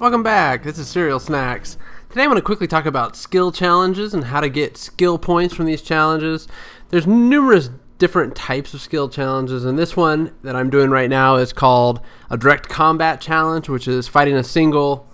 Welcome back. This is Serial Snacks. Today I'm going to quickly talk about skill challenges and how to get skill points from these challenges. There's numerous different types of skill challenges, and this one that I'm doing right now is called a direct combat challenge, which is fighting a single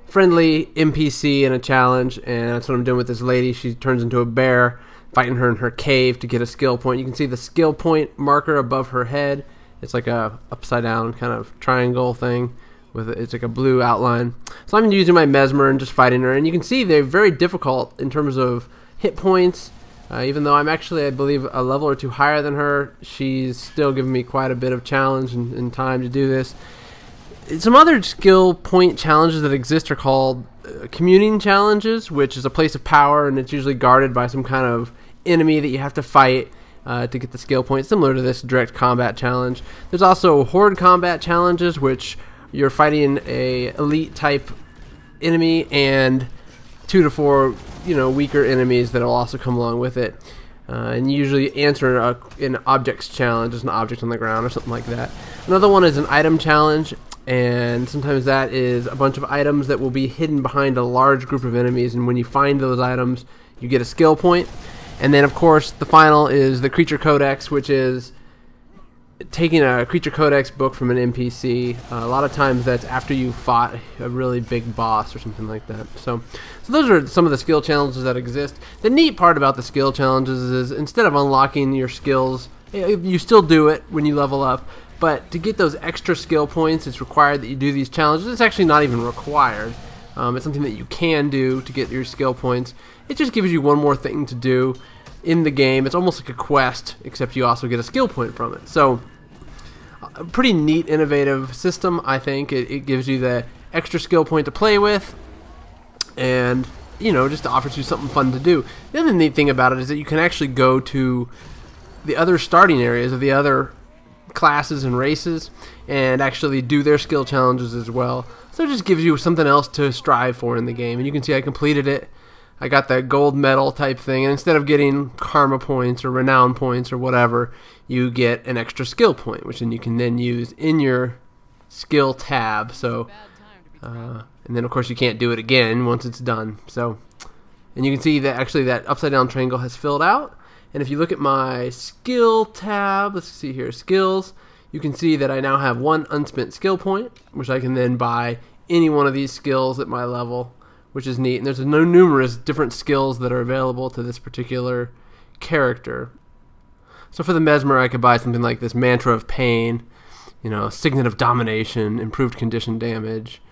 friendly NPC in a challenge, and that's what I'm doing with this lady. She turns into a bear, fighting her in her cave to get a skill point. You can see the skill point marker above her head. It's like a upside down kind of triangle thing. It's like a blue outline. So I'm using my Mesmer and just fighting her, and you can see they're very difficult in terms of hit points. Even though I'm actually, I believe, a level or two higher than her, she's still giving me quite a bit of challenge and time to do this. Some other skill point challenges that exist are called communing challenges, which is a place of power, and it's usually guarded by some kind of enemy that you have to fight to get the skill point, similar to this direct combat challenge. There's also horde combat challenges, which you're fighting a elite type enemy and 2 to 4 weaker enemies that will also come along with it, and you usually answer an objects challenge, just an object on the ground or something like that. Another one is an item challenge, and sometimes that is a bunch of items that will be hidden behind a large group of enemies, and when you find those items you get a skill point. And then of course the final is the creature codex, which is taking a creature codex book from an NPC. A lot of times that's after you fought a really big boss or something like that. So those are some of the skill challenges that exist. The neat part about the skill challenges is instead of unlocking your skills, you still do it when you level up, but to get those extra skill points, it's required that you do these challenges. It's actually not even required. It's something that you can do to get your skill points. It just gives you one more thing to do in the game. It's almost like a quest, except you also get a skill point from it. So a pretty neat, innovative system, I think. It gives you the extra skill point to play with, and just offers you something fun to do. The other neat thing about it is that you can actually go to the other starting areas of the other classes and races and actually do their skill challenges as well. So it just gives you something else to strive for in the game. And you can see I completed it. I got that gold medal type thing, and instead of getting karma points or renown points or whatever, you get an extra skill point, which then you can then use in your skill tab. So, and then of course you can't do it again once it's done. So, and you can see that actually that upside down triangle has filled out. And if you look at my skill tab, let's see here, skills, you can see that I now have 1 unspent skill point, which I can then buy any one of these skills at my level, which is neat. And there's numerous different skills that are available to this particular character. So for the Mesmer, I could buy something like this Mantra of Pain, Signet of Domination, Improved Condition Damage,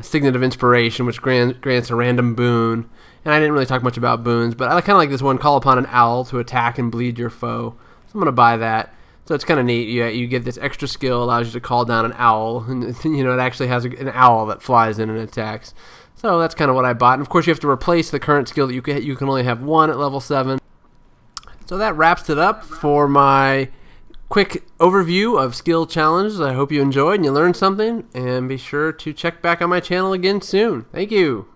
Signet of Inspiration, which grants a random boon. And I didn't really talk much about boons, but I kind of like this one, Call Upon an Owl to attack and bleed your foe. So I'm going to buy that. So it's kind of neat. You get this extra skill, allows you to call down an owl, and it actually has an owl that flies in and attacks. So that's kind of what I bought. And of course you have to replace the current skill that you can only have 1 at level 7. So that wraps it up for my quick overview of skill challenges. I hope you enjoyed and you learned something, and be sure to check back on my channel again soon. Thank you.